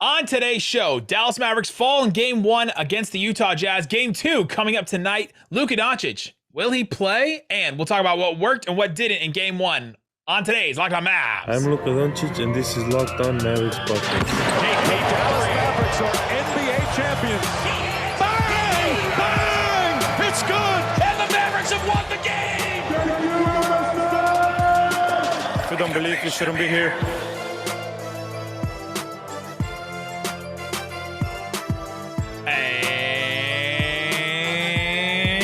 On today's show, Dallas Mavericks fall in Game 1 against the Utah Jazz. Game 2 coming up tonight. Luka Doncic, will he play? And we'll talk about what worked and what didn't in Game 1 on today's Locked On Mavs. I'm Luka Doncic, and this is Locked On Mavs Practice. Hey, Dallas Mavericks are NBA champions. Bang! Bang! It's good! And the Mavericks have won the game! If you don't believe, you shouldn't be here.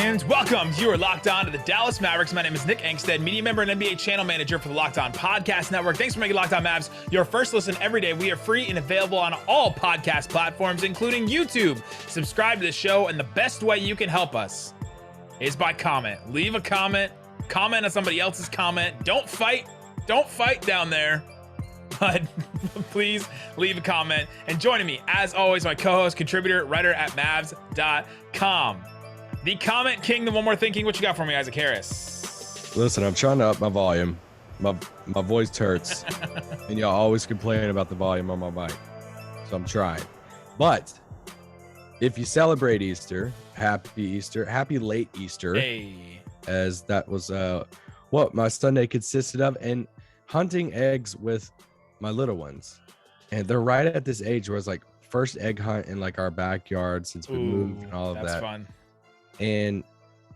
And welcome. You are locked on to the Dallas Mavericks. My name is Nick Angstadt, media member and NBA channel manager for the Locked On Podcast Network. Thanks for making Locked On Mavs your first listen every day. We are free and available on all podcast platforms, including YouTube. Subscribe to the show, and the best way you can help us is by comment. Leave a comment. Comment on somebody else's comment. Don't fight. Don't fight down there. But please leave a comment. And joining me, as always, my co-host, contributor, writer at Mavs.com. The comment king, the one more thinking. What you got for me, Isaac Harris? Listen, I'm trying to up my volume. My voice hurts. And y'all always complain about the volume on my mic. So I'm trying. But if you celebrate Easter, happy late Easter. Hey. As that was what my Sunday consisted of. And hunting eggs with my little ones. And they're right at this age where it's like first egg hunt in like our backyard since we moved and all of that. That's fun. And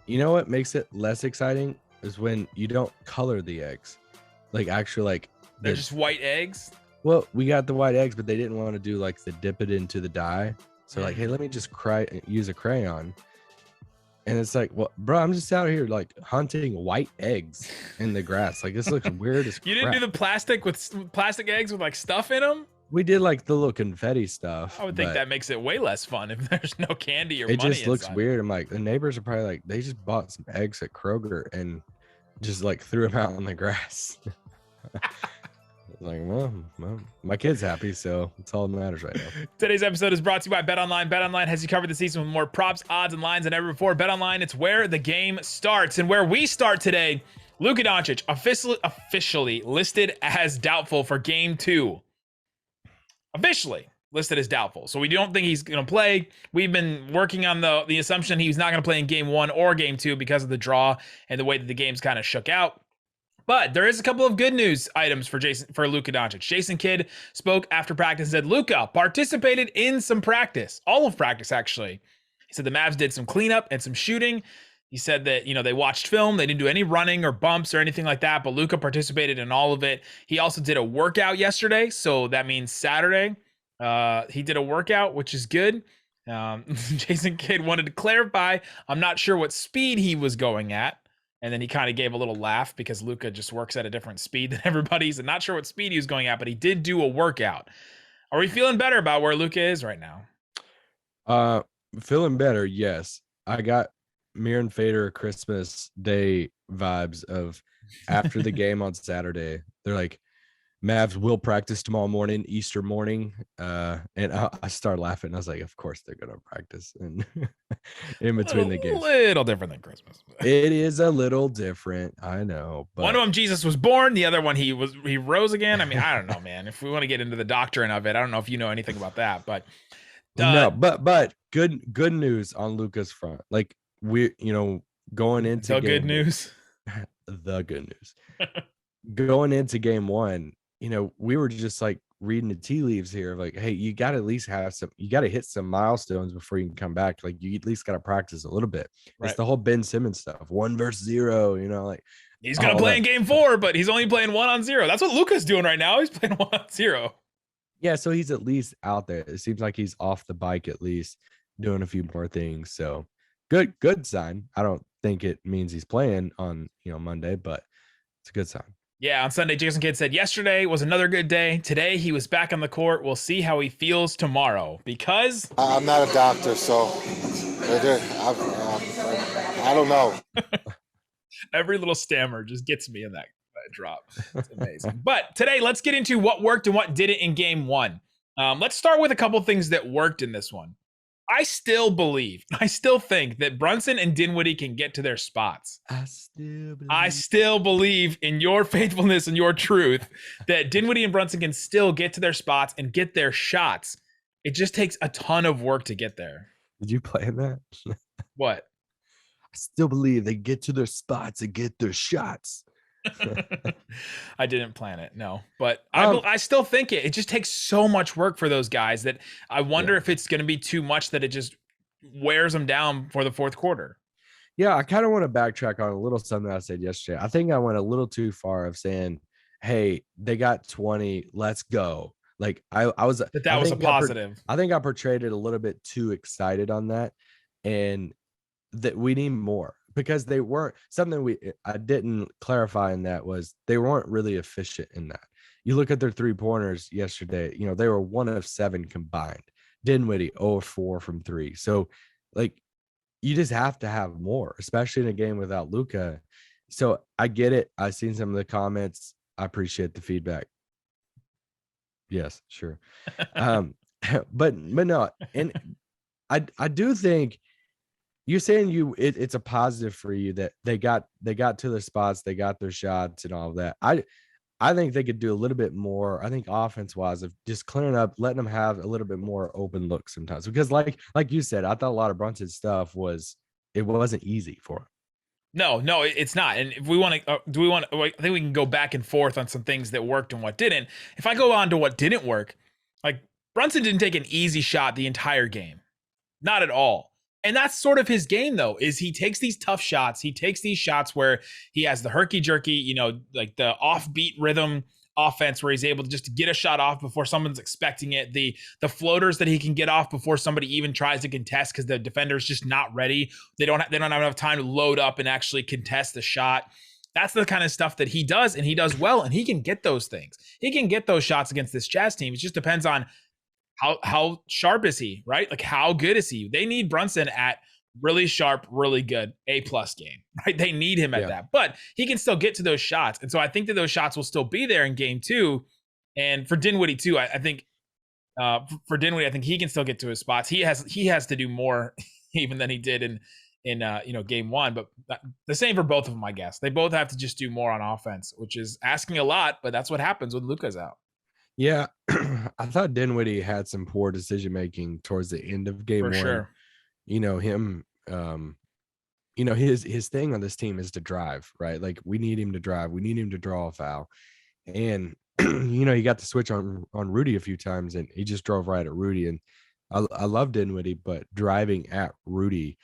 you know what makes it less exciting is when you don't color the eggs. Like actually like They're just white eggs? Well, we got the white eggs, but they didn't want to do like the dip it into the dye. So like, hey, let me just use a crayon. And it's like, well, bro, I'm just out here like hunting white eggs in the grass. Like this looks weird as crap. You didn't do the plastic eggs with like stuff in them? We did like the little confetti stuff. I would think that makes it way less fun if there's no candy or money. It just looks inside. weird. I'm like, the neighbors are probably like, they just bought some eggs at Kroger and just like threw them out on the grass. Like, well, my kid's happy, so it's all that matters right now. Today's episode is brought to you by BetOnline. BetOnline has you covered this season with more props, odds, and lines than ever before. BetOnline, it's where the game starts. And where we start today, Luka Doncic officially listed as doubtful for Game 2. Officially listed as doubtful. So we don't think he's going to play. We've been working on the assumption he's not going to play in Game 1 or Game 2 because of the draw and the way that the games kind of shook out. But there is a couple of good news items for Luka Doncic. Jason Kidd spoke after practice and said Luka participated in some practice, all of practice actually. He said the Mavs did some cleanup and some shooting. He said that, they watched film. They didn't do any running or bumps or anything like that, but Luka participated in all of it. He also did a workout yesterday, so that means Saturday. He did a workout, which is good. Jason Kidd wanted to clarify, I'm not sure what speed he was going at. And then he kind of gave a little laugh because Luka just works at a different speed than everybody's. And not sure what speed he was going at, but he did do a workout. Are we feeling better about where Luka is right now? Feeling better, yes. I got Mir and Fader Christmas Day vibes of after the game on Saturday. They're like, Mavs will practice tomorrow morning, Easter morning. And I started laughing. I was like, of course they're going to practice. And in between the games. A little different than Christmas. It is a little different. I know. But... one of them, Jesus was born. The other one, he rose again. I mean, I don't know, man. If we want to get into the doctrine of it, I don't know if you know anything about that. But no, but good news on Luka's front. Like we, going into the good news. The good news. Going into Game 1. We were just like reading the tea leaves here of like, hey, you got to at least you got to hit some milestones before you can come back. Like you at least got to practice a little bit. Right. It's the whole Ben Simmons stuff, 1 versus 0, like he's going to play in Game 4, but he's only playing 1 on 0. That's what Luka's doing right now. He's playing 1 on 0. Yeah. So he's at least out there. It seems like he's off the bike, at least doing a few more things. So good sign. I don't think it means he's playing on, Monday, but it's a good sign. Yeah, on Sunday, Jason Kidd said, yesterday was another good day. Today, he was back on the court. We'll see how he feels tomorrow because... I'm not a doctor, so I don't know. Every little stammer just gets me in that drop. It's amazing. But today, let's get into what worked and what didn't in Game 1. Let's start with a couple things that worked in this one. I still think that Brunson and Dinwiddie can get to their spots. I still believe in your faithfulness and your truth that Dinwiddie and Brunson can still get to their spots and get their shots. It just takes a ton of work to get there. Did you play in that? What? I still believe they get to their spots and get their shots. I didn't plan it, no. But Um, I still think it just takes so much work for those guys that I wonder if it's going to be too much that it just wears them down for the fourth quarter. Yeah, I kind of want to backtrack on a little something I said yesterday. I think I went a little too far of saying, hey, they got 20, let's go. Like I was That was a positive. I think I portrayed it a little bit too excited on that, and that we need more because they weren't something I didn't clarify in that was they weren't really efficient in that. You look at their 3-pointers yesterday, they were 1 of 7 combined. Dinwiddie 0 of 4 from 3. So like you just have to have more, especially in a game without Luka. So I get it. I've seen some of the comments. I appreciate the feedback. Yes, sure. But no, and I do think you're saying it's a positive for you that they got to their spots, they got their shots and all of that. I think they could do a little bit more. I think offense wise of just clearing up, letting them have a little bit more open look sometimes. Because like you said, I thought a lot of Brunson's stuff wasn't easy for him. No, it's not. And if we want to, I think we can go back and forth on some things that worked and what didn't. If I go on to what didn't work, like Brunson didn't take an easy shot the entire game. Not at all. And that's sort of his game, though, is he takes these tough shots. He takes these shots where he has the herky-jerky, like the offbeat rhythm offense where he's able to just get a shot off before someone's expecting it. The floaters that he can get off before somebody even tries to contest because the defender's just not ready. They don't have enough time to load up and actually contest the shot. That's the kind of stuff that he does, and he does well, and he can get those things. He can get those shots against this Jazz team. It just depends on how sharp is he, right? Like how good is he? They need Brunson at really sharp, really good A+ game, right? They need him at that, but he can still get to those shots. And so I think that those shots will still be there in game 2. And for Dinwiddie too, I think for Dinwiddie, I think he can still get to his spots. He has to do more even than he did in game 1, but the same for both of them, I guess. They both have to just do more on offense, which is asking a lot, but that's what happens when Luka's out. Yeah, I thought Dinwiddie had some poor decision making towards the end of game 1. Sure. Him, his thing on this team is to drive, right? Like we need him to drive. We need him to draw a foul. And, he got to switch on Rudy a few times and he just drove right at Rudy. And I love Dinwiddie, but driving at Rudy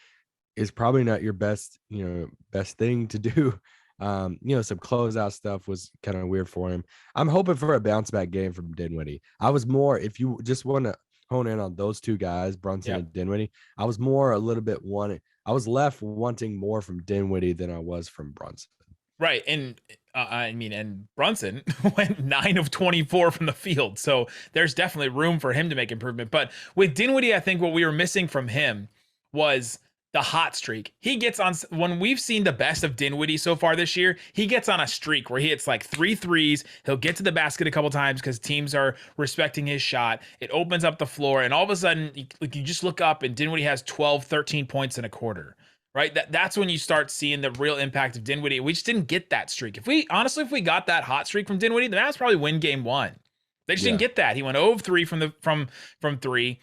is probably not your best thing to do. Some closeout stuff was kind of weird for him. I'm hoping for a bounce back game from Dinwiddie. I was more, if you just want to hone in on those two guys, Brunson and Dinwiddie, I was left wanting more from Dinwiddie than I was from Brunson. Right. And and Brunson went 9 of 24 from the field. So there's definitely room for him to make improvement. But with Dinwiddie, I think what we were missing from him was the hot streak. He gets on, when we've seen the best of Dinwiddie so far this year, he gets on a streak where he hits like 3 threes. He'll get to the basket a couple times because teams are respecting his shot. It opens up the floor, and all of a sudden, you just look up and Dinwiddie has 12, 13 points in a quarter, right? That's when you start seeing the real impact of Dinwiddie. We just didn't get that streak. If we got that hot streak from Dinwiddie, the Mavs probably win game 1. They just didn't get that. He went 0 of 3 from 3.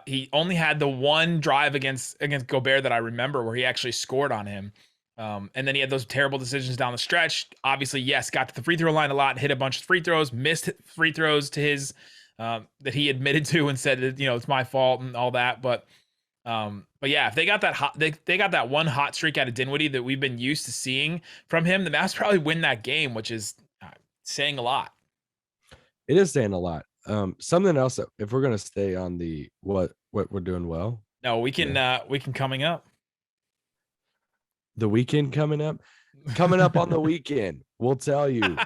He only had the one drive against Gobert that I remember where he actually scored on him. And then he had those terrible decisions down the stretch. Obviously, yes, got to the free throw line a lot, hit a bunch of free throws, missed free throws to his that he admitted to and said that, it's my fault and all that. But yeah, if they got that they got that one hot streak out of Dinwiddie that we've been used to seeing from him, the Mavs probably win that game, which is saying a lot. It is saying a lot. Something else, if we're gonna stay on the what we're doing well. No, we can coming up. The weekend coming up on the weekend. We'll tell you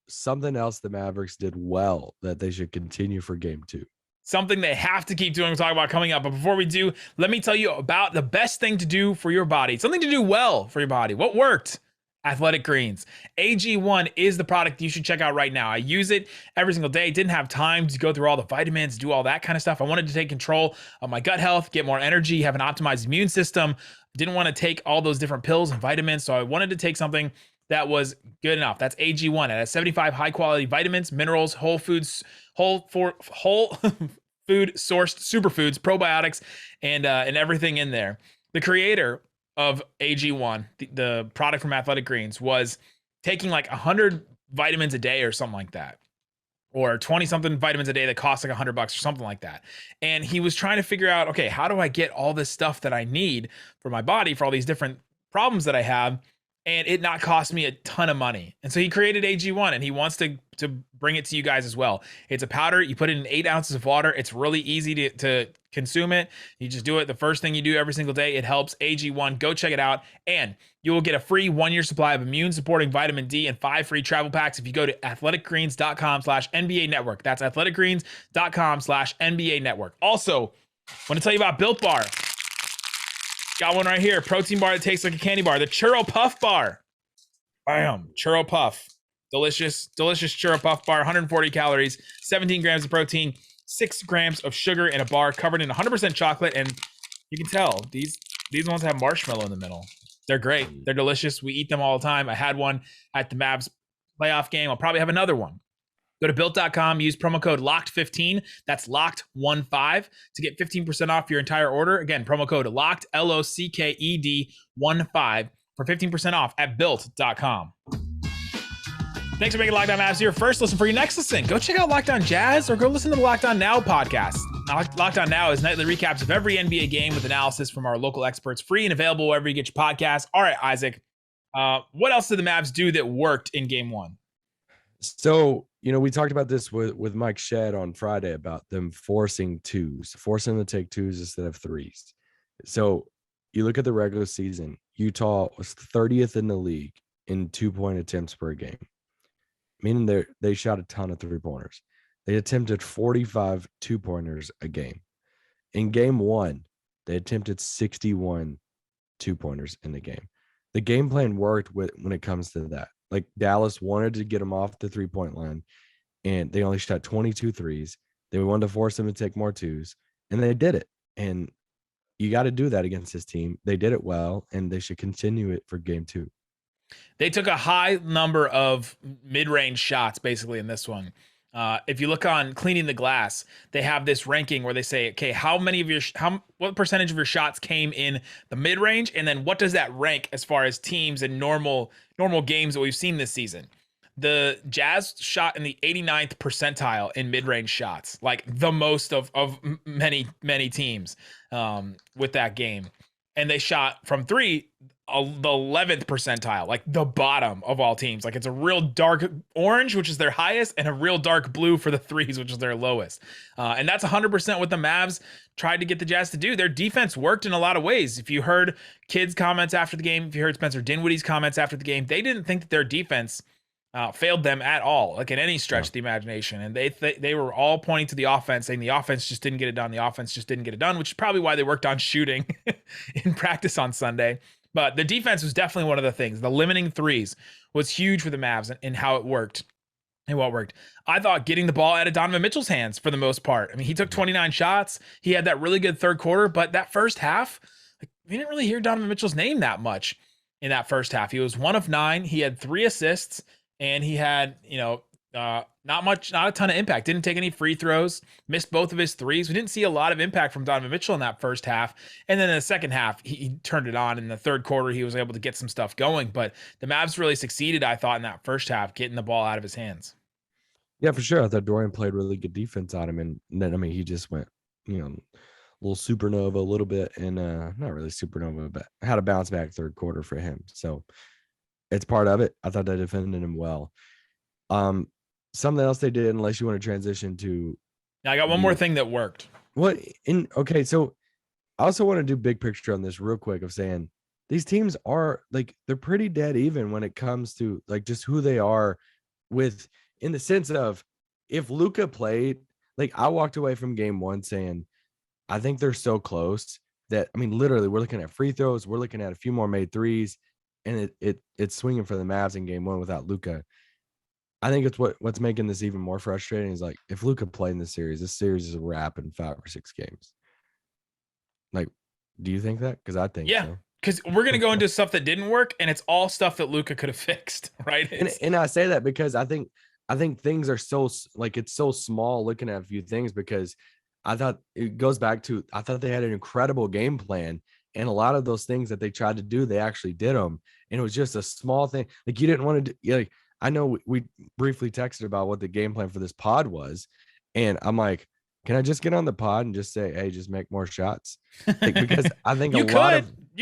something else the Mavericks did well that they should continue for game 2. Something they have to keep doing. We'll talk about coming up. But before we do, let me tell you about the best thing to do for your body. Something to do well for your body. What worked? Athletic Greens. AG1 is the product you should check out right now. I use it every single day. Didn't have time to go through all the vitamins, do all that kind of stuff. I wanted to take control of my gut health, get more energy, have an optimized immune system. Didn't want to take all those different pills and vitamins. So I wanted to take something that was good enough. That's AG1. It has 75 high quality vitamins, minerals, whole whole food sourced superfoods, probiotics, and everything in there. The creator of AG1, the product from Athletic Greens, was taking like 100 vitamins a day or something like that, or 20 something vitamins a day that cost like $100 or something like that. And he was trying to figure out, okay, how do I get all this stuff that I need for my body, for all these different problems that I have, and it not cost me a ton of money? And so he created AG1, and he wants to bring it to you guys as well. It's a powder. You put it in 8 ounces of water. It's really easy to consume it. You just do it the first thing you do every single day. It helps. AG1. Go check it out. And you will get a free 1-year supply of immune-supporting vitamin D and 5 free travel packs if you go to athleticgreens.com/NBA network. That's athleticgreens.com/NBA network. Also, want to tell you about Built Bar. Got one right here. Protein bar that tastes like a candy bar. The Churro Puff Bar. Bam. Churro Puff. Delicious Churro Puff Bar. 140 calories, 17 grams of protein, 6 grams of sugar in a bar covered in 100% chocolate. And you can tell these ones have marshmallow in the middle. They're great. They're delicious. We eat them all the time. I had one at the Mavs playoff game. I'll probably have another one. Go to built.com, use promo code LOCKED15. That's LOCKED15 to get 15% off your entire order. Again, promo code LOCKED, LOCKED 15 for 15% off at built.com. Thanks for making Locked On Mavs your first listen. For your next listen, go check out Locked On Jazz or go listen to the Locked On Now podcast. Locked On Now is nightly recaps of every NBA game with analysis from our local experts, free and available wherever you get your podcasts. All right, Isaac, what else did the Mavs do that worked in game one? So, we talked about this with Mike Shedd on Friday about them forcing them to take twos instead of threes. So you look at the regular season, Utah was 30th in the league in 2-point attempts per game, meaning they shot a ton of 3-pointers. They attempted 45 2-pointers a game. In game one, they attempted 61 2-pointers in the game. The game plan worked when it comes to that. Like, Dallas wanted to get them off the 3-point line, and they only shot 22 threes. They wanted to force them to take more twos, and they did it. And you got to do that against this team. They did it well, and they should continue it for game two. They took a high number of mid-range shots basically in this one. If you look on Cleaning the Glass, they have this ranking where they say, okay, what percentage of your shots came in the mid-range, and then what does that rank as far as teams and normal games that we've seen this season? The Jazz shot in the 89th percentile in mid-range shots, like the most of many teams with that game. And they shot from three the 11th percentile, like the bottom of all teams. Like, it's a real dark orange, which is their highest, and a real dark blue for the threes, which is their lowest. And that's 100% what the Mavs tried to get the Jazz to do. Their defense worked in a lot of ways. If you heard Kidd's comments after the game, if you heard Spencer Dinwiddie's comments after the game, they didn't think that their defense failed them at all, like in any stretch of the imagination. And they were all pointing to the offense, saying the offense just didn't get it done. The offense just didn't get it done, which is probably why they worked on shooting in practice on Sunday. But the defense was definitely one of the things. The limiting threes was huge for the Mavs and how it worked and what worked. I thought getting the ball out of Donovan Mitchell's hands for the most part. I mean, he took 29 shots. He had that really good third quarter, but that first half, we didn't really hear Donovan Mitchell's name that much in that first half. He was 1 of 9. He had 3 assists, and he had, not a ton of impact. Didn't take any free throws, missed both of his threes. We didn't see a lot of impact from Donovan Mitchell in that first half. And then in the second half, he turned it on. In the third quarter, he was able to get some stuff going. But the Mavs really succeeded, I thought, in that first half, getting the ball out of his hands. Yeah, for sure. I thought Dorian played really good defense on him. And then, he just went, a little supernova a little bit. And not really supernova, but had a bounce back third quarter for him. So it's part of it. I thought they defended him well. Something else they did, unless you want to transition to. Now, I got one more thing that worked. Okay, so I also want to do big picture on this real quick of saying these teams are they're pretty dead even when it comes to just who they are with, in the sense of, if Luka played, I walked away from game one saying, I think they're so close that, literally we're looking at free throws. We're looking at a few more made threes, and it's swinging for the Mavs in game one without Luka. I think it's what's making this even more frustrating is if Luka played in this series is a wrap in 5 or 6 games. Do you think that? Because I think so. Because we're going to go into stuff that didn't work, and it's all stuff that Luka could have fixed, right? And I say that because I think I think things are like it's so small looking at a few things because I thought it goes back to I thought they had an incredible game plan, and a lot of those things that they tried to do, they actually did them, and it was just a small thing. Like you didn't want to do. Like I know we briefly texted about what the game plan for this pod was, and I'm like, can I just get on the pod and just say, hey, just make more shots? Like because I think you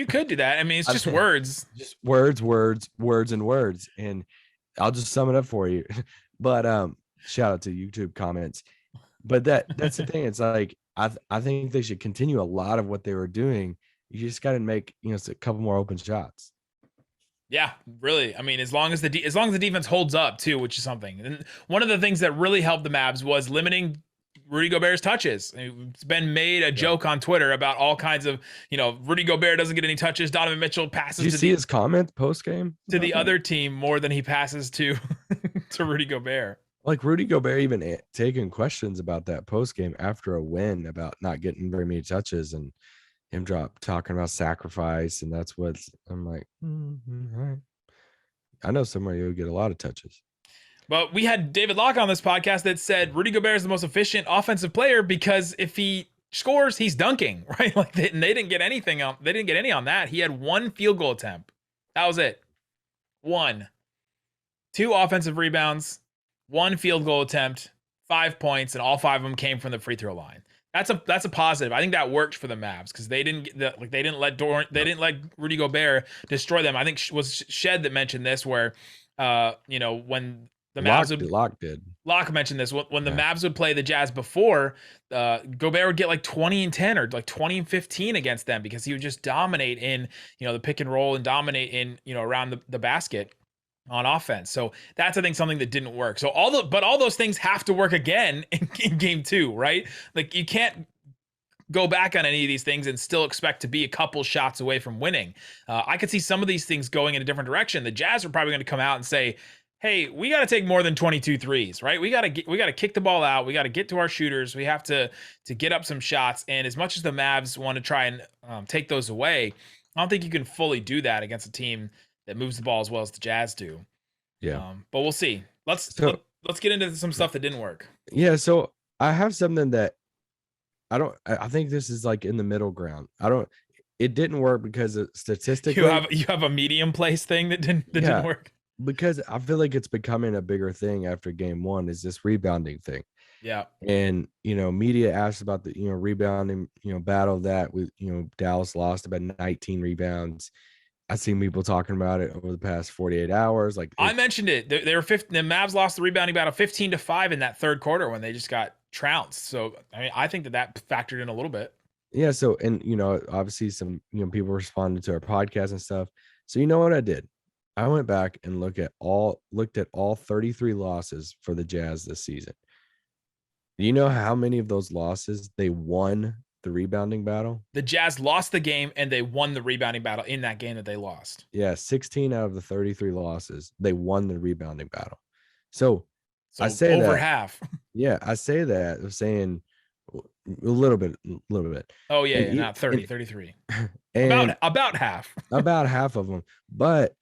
could do that. I mean, it's just words, and words, and I'll just sum it up for you. But shout out to YouTube comments. But that's the thing. It's like I think they should continue a lot of what they were doing. You just got to make a couple more open shots. Yeah, really. I mean, as long as the defense holds up too, which is something. And one of the things that really helped the Mavs was limiting Rudy Gobert's touches. It's been made a joke on Twitter about all kinds of, Rudy Gobert doesn't get any touches. Donovan Mitchell passes. Did you see his comment post game to the other team more than he passes to to Rudy Gobert? Like Rudy Gobert even taking questions about that post game after a win about not getting very many touches and him talking about sacrifice, and that's what I'm like. All right. I know somewhere you'll get a lot of touches. But we had David Locke on this podcast that said Rudy Gobert is the most efficient offensive player because if he scores, he's dunking, right? Like they didn't get anything on. They didn't get any on that. He had one field goal attempt. That was it. 1, 2 offensive rebounds, 1 field goal attempt, 5 points, and all 5 of them came from the free throw line. That's a positive. I think that worked for the Mavs because they didn't let Rudy Gobert destroy them. I think it was Shed that mentioned this where when the Mavs Locke mentioned this when the Mavs would play the Jazz before, Gobert would get like 20 and 10 or like 20 and 15 against them because he would just dominate in the pick and roll and dominate in around the basket on offense. So that's I think something that didn't work. So all those things have to work again in game 2, right? Like you can't go back on any of these things and still expect to be a couple shots away from winning. I could see some of these things going in a different direction. The Jazz are probably going to come out and say, hey, we got to take more than 22 threes, right? We got to kick the ball out. We got to get to our shooters. We have to get up some shots. And as much as the Mavs want to try and take those away, I don't think you can fully do that against a team that moves the ball as well as the Jazz do. Yeah. But we'll see. Let's get into some stuff that didn't work. Yeah. So I have something that I think this is like in the middle ground. It didn't work because statistically you have a medium place thing that didn't work. Because I feel like it's becoming a bigger thing after game 1 is this rebounding thing. Yeah. And, media asked about the, rebounding, battle that with, Dallas lost about 19 rebounds. I've seen people talking about it over the past 48 hours. Like I mentioned it. They were 15. The Mavs lost the rebounding battle 15-5 in that third quarter when they just got trounced. So, I mean, I think that factored in a little bit. Yeah. So, and, obviously some, people responded to our podcast and stuff. So, you know what I did? I went back and looked at all 33 losses for the Jazz this season. Do you know how many of those losses they won the rebounding battle? The Jazz lost the game and they won the rebounding battle in that game that they lost. Yeah, 16 out of the 33 losses, they won the rebounding battle. So I say over that, half. Yeah, I say that of saying a little bit. Oh yeah, not 30, 33. And about half. About half of them. But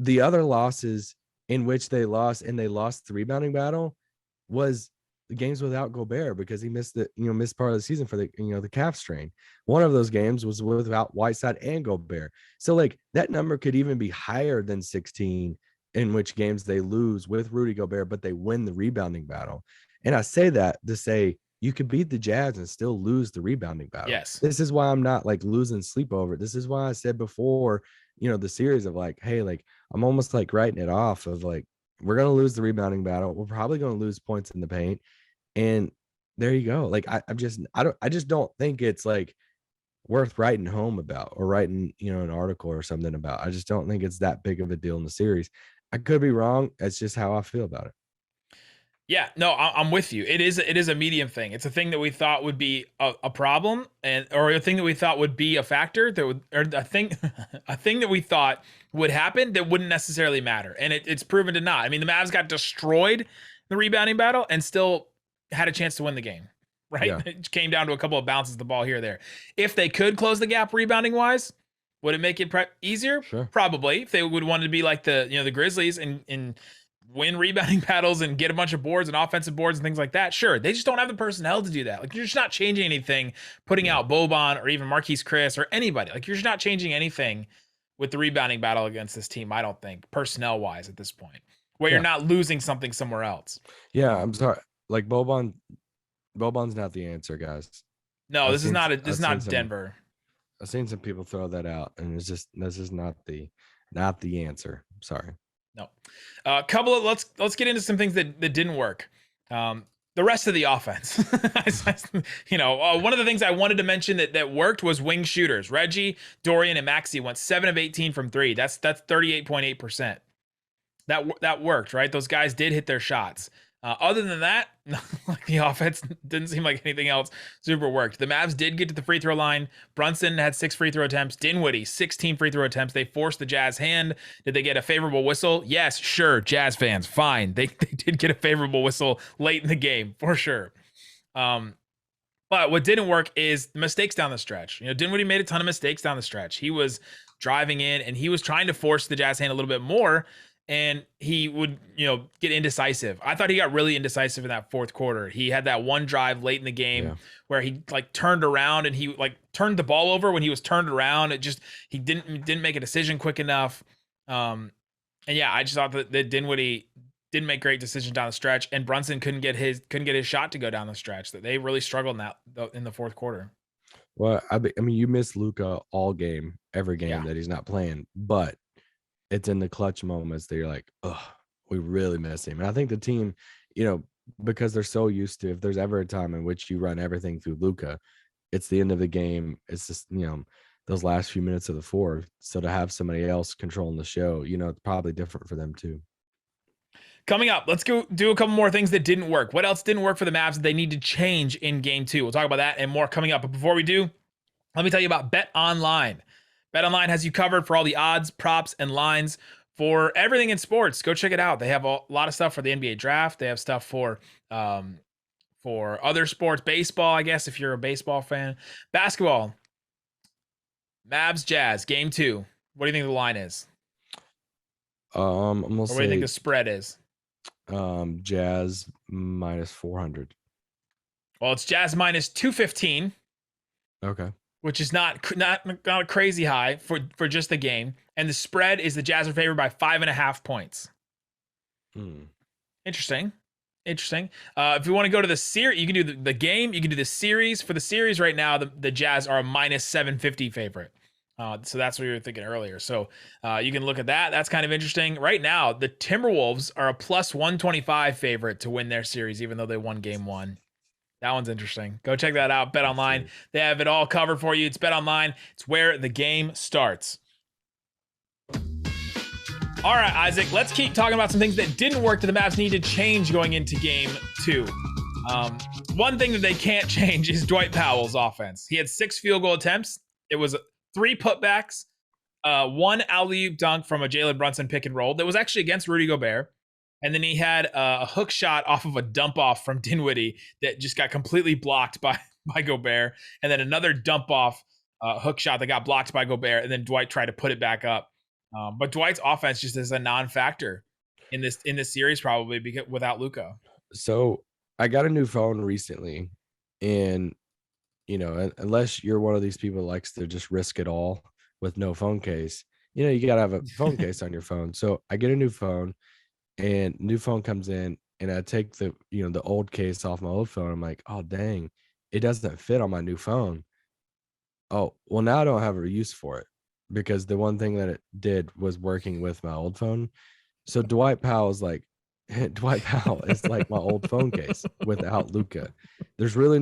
the other losses in which they lost the rebounding battle was the games without Gobert because he missed part of the season for the calf strain. One of those games was without Whiteside and Gobert. So like that number could even be higher than 16 in which games they lose with Rudy Gobert, but they win the rebounding battle. And I say that to say you could beat the Jazz and still lose the rebounding battle. Yes. This is why I'm not like losing sleep over it. This is why I said before, the series of like, hey, like I'm almost like writing it off of like, we're going to lose the rebounding battle. We're probably going to lose points in the paint. And there you go. Like, I just don't think it's like worth writing home about or writing, an article or something about. I just don't think it's that big of a deal in the series. I could be wrong. That's just how I feel about it. Yeah, no, I'm with you. It is a medium thing. It's a thing that we thought would be a problem or a thing that we thought would be a factor or a thing that we thought would happen that wouldn't necessarily matter. And it's proven to not. I mean, the Mavs got destroyed in the rebounding battle and still had a chance to win the game, right? Yeah. It came down to a couple of bounces of the ball here or there. If they could close the gap rebounding wise, would it make it easier? Sure. Probably. If they would want to be like the Grizzlies and win rebounding battles and get a bunch of boards and offensive boards and things like that. Sure, they just don't have the personnel to do that. Like, you're just not changing anything, putting out Boban or even Marquise Chris or anybody. Like, you're just not changing anything with the rebounding battle against this team, I don't think, personnel-wise at this point, where you're not losing something somewhere else. Yeah, I'm sorry. Like Boban's not the answer, guys. No, this is not Denver. I've seen some people throw that out, and this is not the answer. I'm sorry. No. Let's get into some things that didn't work. The rest of the offense. One of the things I wanted to mention that worked was wing shooters. Reggie, Dorian, and Maxey went 7 of 18 from 3. That's 38.8%. That worked, right? Those guys did hit their shots. Other than that, like, the offense didn't seem like anything else super worked. The Mavs did get to the free throw line. Brunson had 6 free throw attempts. Dinwiddie, 16 free throw attempts. They forced the Jazz hand. Did they get a favorable whistle? Yes, sure. Jazz fans, fine. They did get a favorable whistle late in the game, for sure. But what didn't work is the mistakes down the stretch. Dinwiddie made a ton of mistakes down the stretch. He was driving in, and he was trying to force the Jazz hand a little bit more, and he would, get indecisive. I thought he got really indecisive in that fourth quarter. He had that one drive late in the game where he turned around and he turned the ball over when he was turned around. He didn't make a decision quick enough. I just thought that Dinwiddie didn't make great decisions down the stretch, and Brunson couldn't get his shot to go down the stretch. That they really struggled in the fourth quarter. Well, I mean, you miss Luka all game, every game that he's not playing, but it's in the clutch moments that you're like, oh, we really miss him. And I think the team, because they're so used to, if there's ever a time in which you run everything through Luka, it's the end of the game. It's just, those last few minutes of the fourth. So to have somebody else controlling the show, it's probably different for them too. Coming up, let's go do a couple more things that didn't work. What else didn't work for the Mavs that they need to change in game 2? We'll talk about that and more coming up. But before we do, let me tell you about BetOnline. BetOnline has you covered for all the odds, props, and lines for everything in sports. Go check it out. They have a lot of stuff for the NBA draft. They have stuff for other sports, baseball, I guess, if you're a baseball fan. Basketball, Mavs Jazz, game 2. What do you think the line is? I'm gonna what do you think the spread is? Jazz minus 400. Well, it's Jazz minus 215. Okay. Which is not a crazy high for just the game. And the spread is the Jazz are favored by 5.5 points. Interesting. If you want to go to the series, you can do the game. You can do the series. For the series right now, the Jazz are a minus 750 favorite. So that's what you were thinking earlier. So you can look at that. That's kind of interesting. Right now, the Timberwolves are a plus 125 favorite to win their series, even though they won game 1. That one's interesting. Go check that out. BetOnline. They have it all covered for you. It's BetOnline. It's where the game starts. All right, Isaac, let's keep talking about some things that didn't work that the Mavs need to change going into game 2. One thing that they can't change is Dwight Powell's offense. He had 6 field goal attempts. It was 3 putbacks, 1 alley-oop dunk from a Jalen Brunson pick and roll that was actually against Rudy Gobert. And then he had a hook shot off of a dump off from Dinwiddie that just got completely blocked by Gobert. And then another dump off hook shot that got blocked by Gobert. And then Dwight tried to put it back up. But Dwight's offense just is a non-factor in this series, probably without Luka. So I got a new phone recently, and unless you're one of these people that likes to just risk it all with no phone case, you gotta have a phone case on your phone. So I get a new phone. And new phone comes in, and I take the old case off my old phone. I'm like, oh dang, it doesn't fit on my new phone. Oh, well, now I don't have a use for it because the one thing that it did was working with my old phone. So Dwight Powell is like my old phone case without Luka. There's really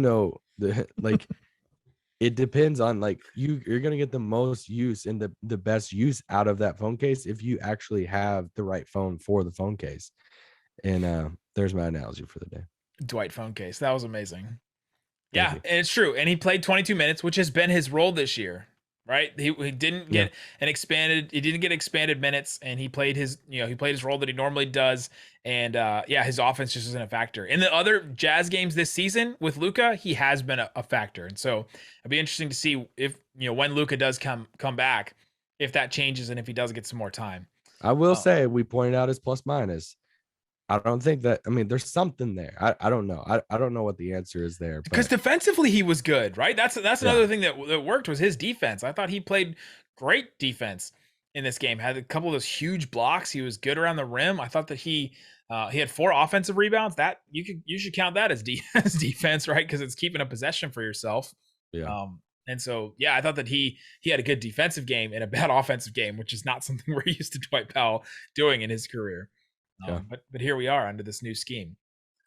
it depends on you're gonna get the most use and the best use out of that phone case if you actually have the right phone for the phone case. And there's my analogy for the day. Dwight phone case. That was amazing. Yeah, and it's true. And he played 22 minutes, which has been his role this year, right? He didn't get expanded minutes, and he played his role that he normally does. And his offense just isn't a factor. In the other Jazz games this season with Luka, he has been a factor. And so it'd be interesting to see if when Luka does come back, if that changes and if he does get some more time. I will say we pointed out his plus minus. I don't think that. I mean, there's something there. I don't know. I don't know what the answer is there. Because But defensively he was good, right? That's yeah, another thing that worked was his defense. I thought he played great defense in this game. Had a couple of those huge blocks. He was good around the rim. I thought that he had 4 offensive rebounds. That you should count that as, as defense, right? Because it's keeping a possession for yourself. yeah, And so yeah, I thought that he had a good defensive game and a bad offensive game, which is not something we're used to Dwight Powell doing in his career. yeah. But here we are under this new scheme.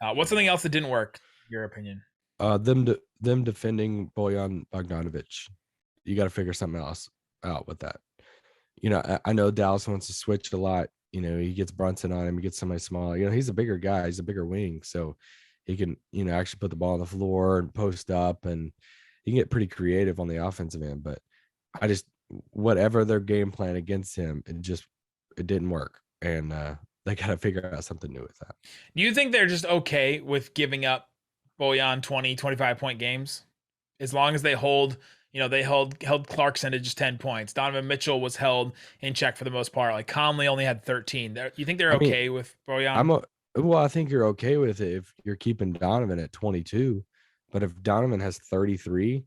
What's something else that didn't work, in your opinion? Them defending Bojan Bogdanovic. You got to figure something else out with that. I know Dallas wants to switch a lot. He gets Brunson on him. He gets somebody small. He's a bigger guy. He's a bigger wing, so he can actually put the ball on the floor and post up, and he can get pretty creative on the offensive end. But I just whatever their game plan against him, it didn't work, and they got to figure out something new with that. Do you think they're just okay with giving up Bojan 20, 25-point games? As long as they hold, they held Clarkson to just 10 points. Donovan Mitchell was held in check for the most part. Like Conley only had 13. You think they're okay with Bojan? I think you're okay with it if you're keeping Donovan at 22, but if Donovan has 33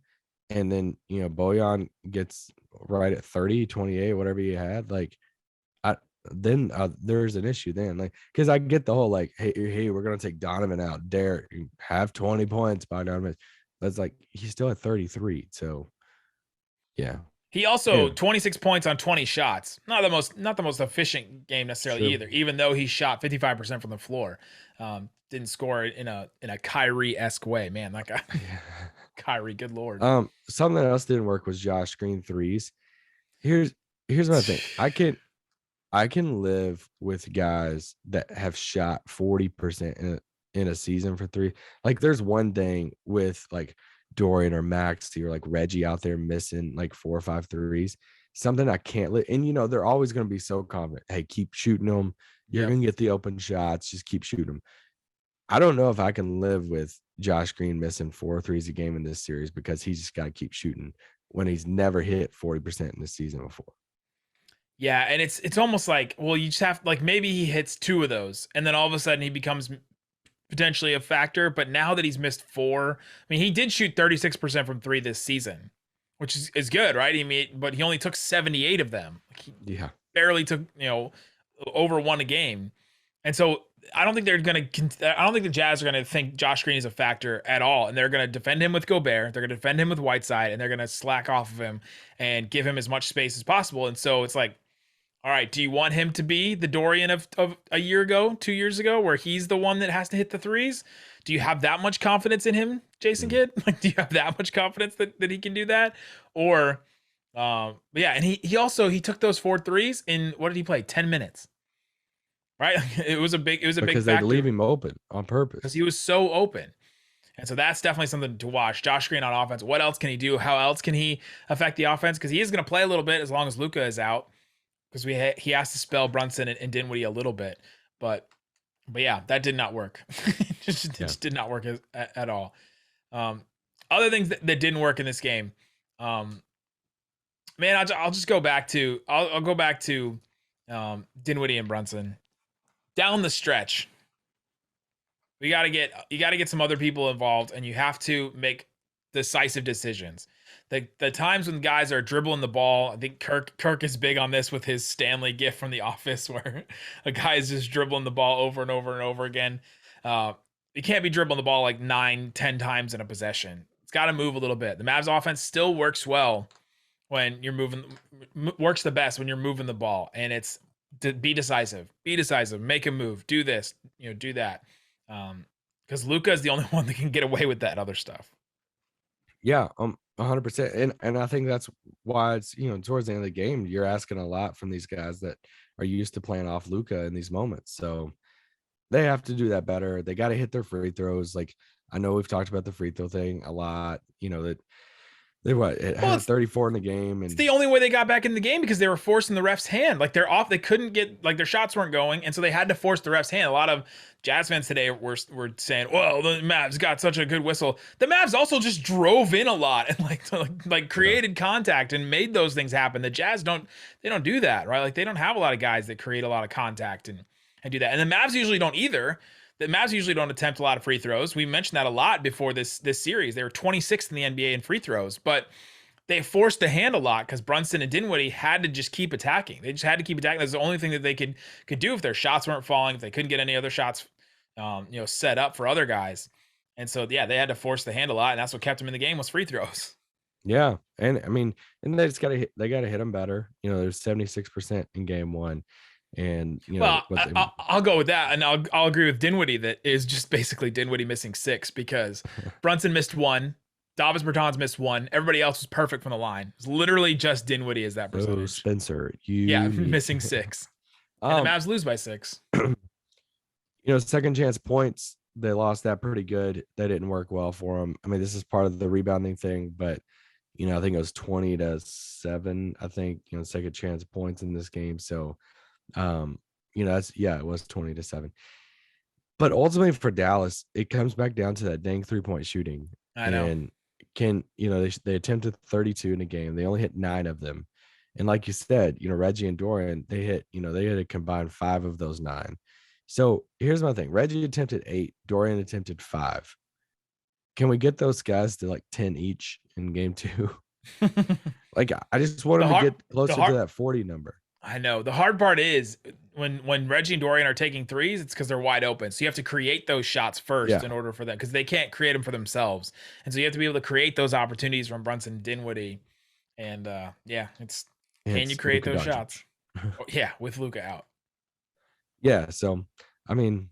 and then, Bojan gets right at 30, 28, whatever you had, like, then there's an issue then, like, because I get the whole like, hey, we're gonna take Donovan out, dare have 20 points by Donovan. That's like he's still at 33, so yeah. He also 26 points on 20 shots. Not the most efficient game necessarily either. Even though he shot 55% from the floor, didn't score in a Kyrie-esque way. Man, that guy, Kyrie, good lord. Something else didn't work was Josh Green threes. Here's what I think. I can live with guys that have shot 40% in a season for 3. Like there's one thing with like Dorian or Maxey or like Reggie out there missing like 4 or 5 threes. Something I can't live. And they're always going to be so confident. Hey, keep shooting them. You're going to get the open shots. Just keep shooting them. I don't know if I can live with Josh Green missing 4 threes a game in this series because he's just got to keep shooting when he's never hit 40% in the season before. Yeah, and it's almost like, well, you just have like maybe he hits 2 of those, and then all of a sudden he becomes potentially a factor. But now that he's missed 4, I mean, he did shoot 36% from 3 this season, which is good, right? But he only took 78 of them. He barely took over 1 a game, and so I don't think the Jazz are gonna think Josh Green is a factor at all, and they're gonna defend him with Gobert, they're gonna defend him with Whiteside, and they're gonna slack off of him and give him as much space as possible. And so it's like, all right, do you want him to be the Dorian of a year ago, 2 years ago, where he's the one that has to hit the threes? Do you have that much confidence in him, Jason Kidd? Like, do you have that much confidence that he can do that? Or, and he took those 4 threes in, what did he play? 10 minutes, right? It was a big factor. Because they leave him open on purpose. Because he was so open. And so that's definitely something to watch. Josh Green on offense. What else can he do? How else can he affect the offense? Because he is going to play a little bit as long as Luka is out. Because he has to spell Brunson and Dinwiddie a little bit, but yeah, that did not work. It just did not work at all. Other things that didn't work in this game, man, I'll just go back to I'll go back to Dinwiddie and Brunson down the stretch. You got to get some other people involved, and you have to make decisive decisions. The times when guys are dribbling the ball, I think Kirk is big on this with his Stanley gif from The Office, where a guy is just dribbling the ball over and over and over again. You can't be dribbling the ball like 9-10 times in a possession. It's got to move a little bit. The Mavs offense still works well when you're works the best when you're moving the ball, and it's to be decisive, make a move, do this, do that. Because Luka is the only one that can get away with that other stuff. Yeah, 100%. And I think that's why it's, towards the end of the game, you're asking a lot from these guys that are used to playing off Luka in these moments. So they have to do that better. They got to hit their free throws. Like, I know we've talked about the free throw thing a lot, that they had 34 in the game. And it's the only way they got back in the game because they were forcing the ref's hand. Like they couldn't get, like their shots weren't going. And so they had to force the ref's hand. A lot of Jazz fans today were saying, well, the Mavs got such a good whistle. The Mavs also just drove in a lot and like created contact and made those things happen. The Jazz don't do that, right? Like they don't have a lot of guys that create a lot of contact and do that. And the Mavs usually don't either. The Mavs usually don't attempt a lot of free throws. We mentioned that a lot before this series. They were 26th in the NBA in free throws, but they forced the hand a lot because Brunson and Dinwiddie had to just keep attacking. They just had to keep attacking. That's the only thing that they could do if their shots weren't falling, if they couldn't get any other shots, set up for other guys. And so, yeah, they had to force the hand a lot, and that's what kept them in the game was free throws. Yeah, and I mean, and they just got to hit them better. There's 76% in game one, and well, I'll go with that, and I'll agree with Dinwiddie that is just basically Dinwiddie missing 6 because Brunson missed 1. Davis Bertans missed 1. Everybody else was perfect from the line. It's literally just Dinwiddie is that percentage. Oh, Spencer, missing 6. And the Mavs lose by 6. Second chance points, they lost that pretty good. That didn't work well for them. I mean, this is part of the rebounding thing, but I think it was 20-7. I think second chance points in this game. So, it was 20-7. But ultimately for Dallas, it comes back down to that dang 3-point shooting. I know. And they attempted 32 in a game. They only hit 9 of them. And like you said, Reggie and Dorian, they hit a combined 5 of those 9. So here's my thing. Reggie attempted 8, Dorian attempted 5. Can we get those guys to like 10 each in game 2? Like, I just want them to get closer to that 40 number. I know. The hard part is when Reggie and Dorian are taking threes, it's because they're wide open. So you have to create those shots first in order for them, because they can't create them for themselves. And so you have to be able to create those opportunities from Brunson and Dinwiddie. And can you create those shots? With Luka out. Yeah. So, I mean,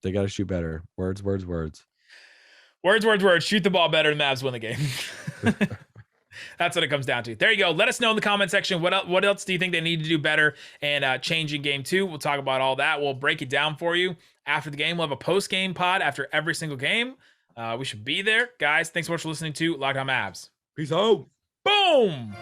they got to shoot better. Words. Words. Shoot the ball better, and Mavs win the game. That's what it comes down to. There you go. Let us know in the comment section what else do you think they need to do better and change in game 2. We'll talk about all that. We'll break it down for you after the game. We'll have a post-game pod after every single game. We should be there. Guys, thanks so much for listening to Locked On Mavs. Peace out. Boom!